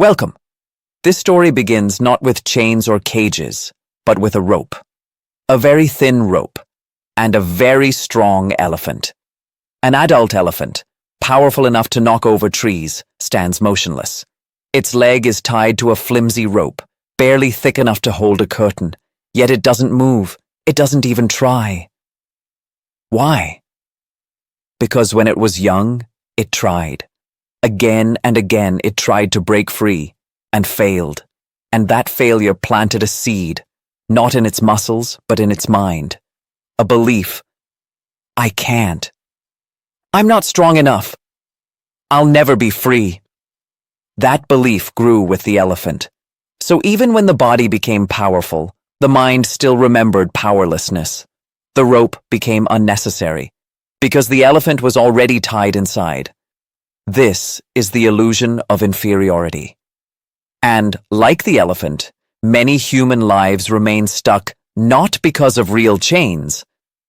Welcome. This story begins not with chains or cages, but with a rope. A very thin rope, and a very strong elephant. An adult elephant, powerful enough to knock over trees, stands motionless. Its leg is tied to a flimsy rope, barely thick enough to hold a curtain, yet it doesn't move. It doesn't even try. Why? Because when it was young, it tried. Again and again it tried to break free, and failed. And that failure planted a seed, not in its muscles, but in its mind. A belief. I can't. I'm not strong enough. I'll never be free. That belief grew with the elephant. So even when the body became powerful, the mind still remembered powerlessness. The rope became unnecessary, because the elephant was already tied inside. This is the illusion of inferiority. And, like the elephant, many human lives remain stuck not because of real chains,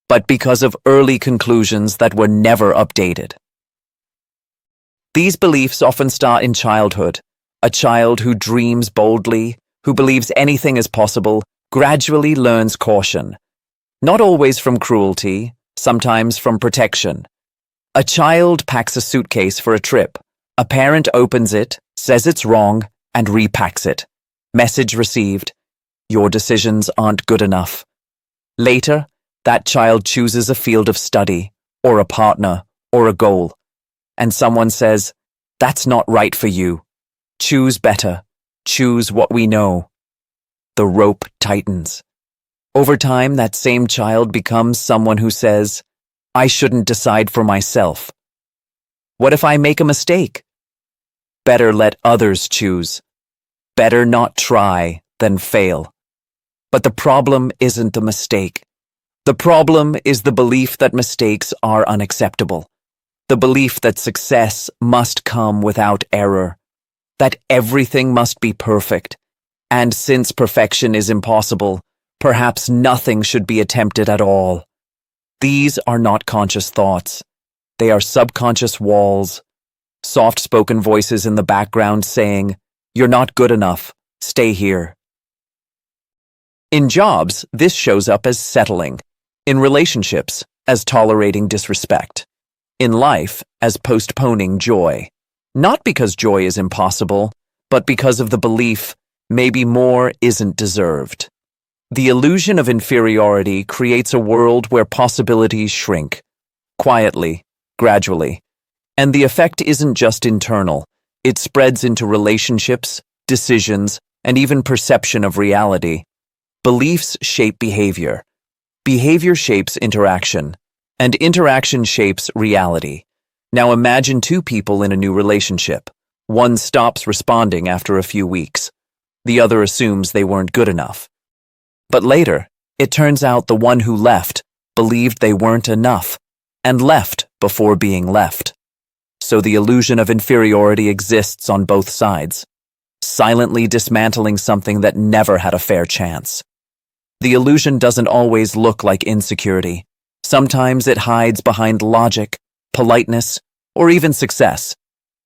but because of early conclusions that were never updated. These beliefs often start in childhood. A child who dreams boldly, who believes anything is possible, gradually learns caution. Not always from cruelty, sometimes from protection. A child packs a suitcase for a trip. A parent opens it, says it's wrong, and repacks it. Message received. Your decisions aren't good enough. Later, that child chooses a field of study, or a partner, or a goal. And someone says, that's not right for you. Choose better. Choose what we know. The rope tightens. Over time, that same child becomes someone who says, I shouldn't decide for myself. What if I make a mistake? Better let others choose. Better not try than fail. But the problem isn't the mistake. The problem is the belief that mistakes are unacceptable. The belief that success must come without error. That everything must be perfect. And since perfection is impossible, perhaps nothing should be attempted at all. These are not conscious thoughts. They are subconscious walls. Soft-spoken voices in the background saying, you're not good enough. Stay here. In jobs, this shows up as settling. In relationships, as tolerating disrespect. In life, as postponing joy. Not because joy is impossible, but because of the belief, maybe more isn't deserved. The illusion of inferiority creates a world where possibilities shrink. Quietly, gradually. And the effect isn't just internal. It spreads into relationships, decisions, and even perception of reality. Beliefs shape behavior. Behavior shapes interaction. And interaction shapes reality. Now imagine two people in a new relationship. One stops responding after a few weeks. The other assumes they weren't good enough. But later, it turns out the one who left believed they weren't enough, and left before being left. So the illusion of inferiority exists on both sides, silently dismantling something that never had a fair chance. The illusion doesn't always look like insecurity. Sometimes it hides behind logic, politeness, or even success,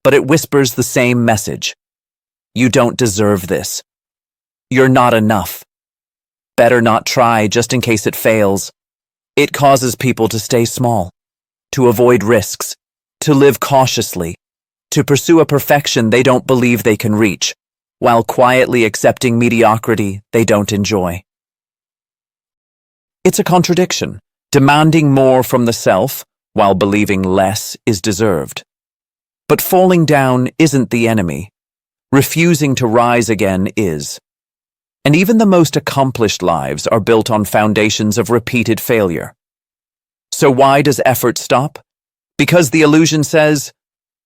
but it whispers the same message. You don't deserve this. You're not enough. Better not try just in case it fails. It causes people to stay small, to avoid risks, to live cautiously, to pursue a perfection they don't believe they can reach, while quietly accepting mediocrity they don't enjoy. It's a contradiction, demanding more from the self while believing less is deserved. But falling down isn't the enemy. Refusing to rise again is. And even the most accomplished lives are built on foundations of repeated failure. So why does effort stop? Because the illusion says,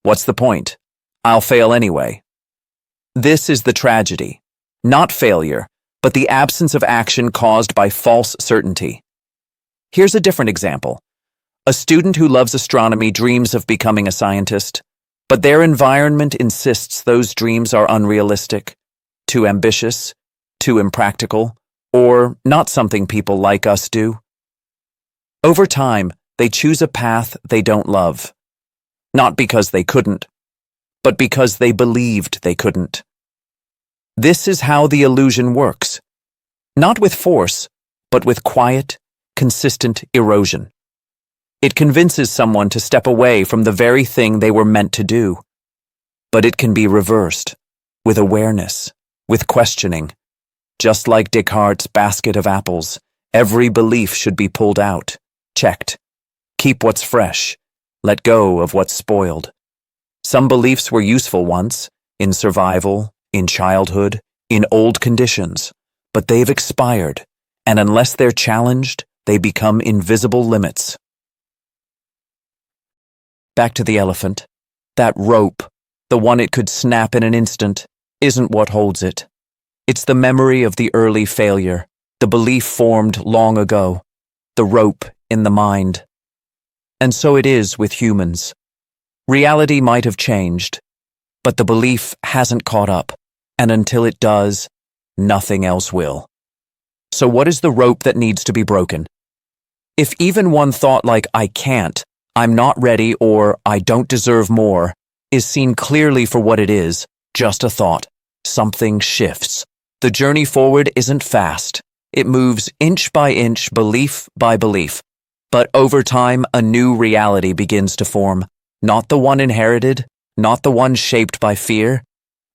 what's the point? I'll fail anyway. This is the tragedy. Not failure, but the absence of action caused by false certainty. Here's a different example. A student who loves astronomy dreams of becoming a scientist, but their environment insists those dreams are unrealistic, too ambitious, too impractical, or not something people like us do. Over time, they choose a path they don't love. Not because they couldn't, but because they believed they couldn't. This is how the illusion works. Not with force, but with quiet, consistent erosion. It convinces someone to step away from the very thing they were meant to do. But it can be reversed, with awareness, with questioning. Just like Descartes' basket of apples, every belief should be pulled out, checked. Keep what's fresh, let go of what's spoiled. Some beliefs were useful once, in survival, in childhood, in old conditions, but they've expired, and unless they're challenged, they become invisible limits. Back to the elephant. That rope, the one it could snap in an instant, isn't what holds it. It's the memory of the early failure, the belief formed long ago, the rope in the mind. And so it is with humans. Reality might have changed, but the belief hasn't caught up, and until it does, nothing else will. So what is the rope that needs to be broken? If even one thought like "I can't," "I'm not ready," or "I don't deserve more," is seen clearly for what it is, just a thought, something shifts. The journey forward isn't fast. It moves inch by inch, belief by belief. But over time, a new reality begins to form. Not the one inherited, not the one shaped by fear,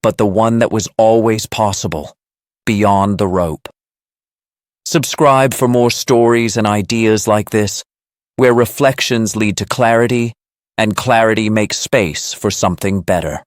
but the one that was always possible, beyond the rope. Subscribe for more stories and ideas like this, where reflections lead to clarity, and clarity makes space for something better.